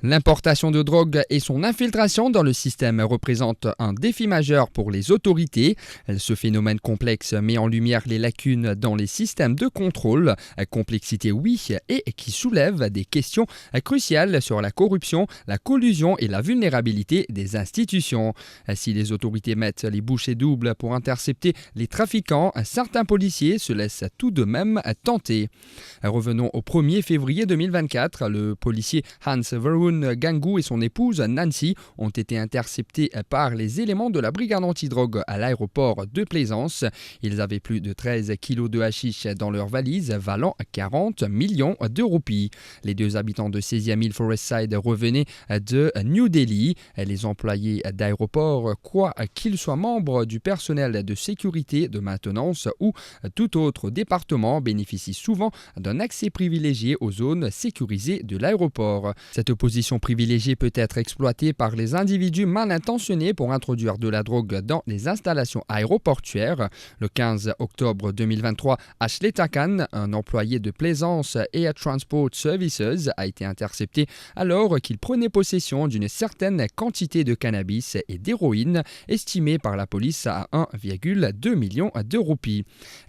L'importation de drogue et son infiltration dans le système représentent un défi majeur pour les autorités. Ce phénomène complexe met en lumière les lacunes dans les systèmes de contrôle, complexité oui, et qui soulève des questions cruciales sur la corruption, la collusion et la vulnérabilité des institutions. Si les autorités mettent les bouchées doubles pour intercepter les trafiquants, certains policiers se laissent tout de même tenter. Revenons au 1er février 2024, le policier Hans Verhoeven Gangu et son épouse Nancy ont été interceptés par les éléments de la brigade antidrogue à l'aéroport de Plaisance. Ils avaient plus de 13 kilos de hashish dans leur valise, valant 40 millions de roupies. Les deux habitants de 16e île Forestside revenaient de New Delhi. Les employés d'aéroport, quoi qu'ils soient membres du personnel de sécurité, de maintenance ou tout autre département, bénéficient souvent d'un accès privilégié aux zones sécurisées de l'aéroport. Cette position privilégiée peut être exploitée par les individus mal intentionnés pour introduire de la drogue dans les installations aéroportuaires. Le 15 octobre 2023, Ashley Takan, un employé de Plaisance Air Transport Services, a été intercepté alors qu'il prenait possession d'une certaine quantité de cannabis et d'héroïne estimée par la police à 1,2 million de roupies.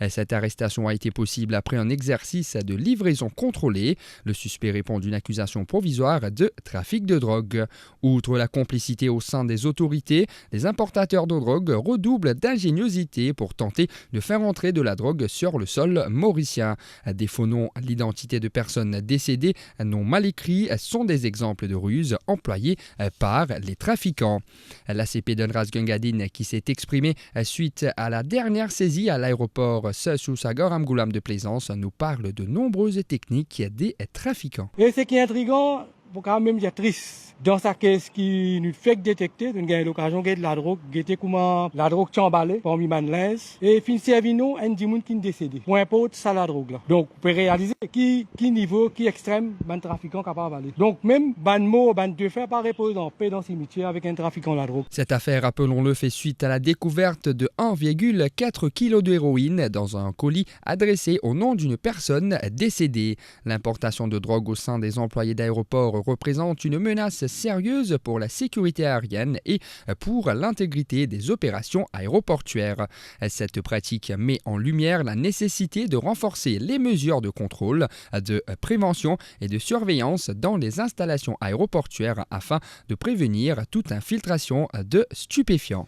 Cette arrestation a été possible après un exercice de livraison contrôlée. Le suspect répond d'une accusation provisoire de trafic de drogue. Outre la complicité au sein des autorités, les importateurs de drogue redoublent d'ingéniosité pour tenter de faire entrer de la drogue sur le sol mauricien. Des faux noms, l'identité de personnes décédées, noms mal écrits sont des exemples de ruses employées par les trafiquants. L'ACP d'Unras Gungadin, qui s'est exprimé suite à la dernière saisie à l'aéroport Susagor Amgoulam de Plaisance, nous parle de nombreuses techniques des trafiquants. Et ce qui est intriguant, pour quand même dire triste. Dans sa caisse qui nous fait détecter, nous avons l'occasion de la drogue, de comment la drogue t'emballée parmi manlès et fin servi nous un dimoun qui est décédé. Pour importe ça la drogue là. Donc vous pouvez réaliser qui niveau, qui extrême, ban trafiquant capable d'aller. Donc même ban mot, ban de faire pas reposer en paix dans le cimetière avec un trafiquant la drogue. Cette affaire, rappelons-le, fait suite à la découverte de 1,4 kg d'héroïne dans un colis adressé au nom d'une personne décédée. L'importation de drogue au sein des employés d'aéroport représente une menace sérieuse pour la sécurité aérienne et pour l'intégrité des opérations aéroportuaires. Cette pratique met en lumière la nécessité de renforcer les mesures de contrôle, de prévention et de surveillance dans les installations aéroportuaires afin de prévenir toute infiltration de stupéfiants.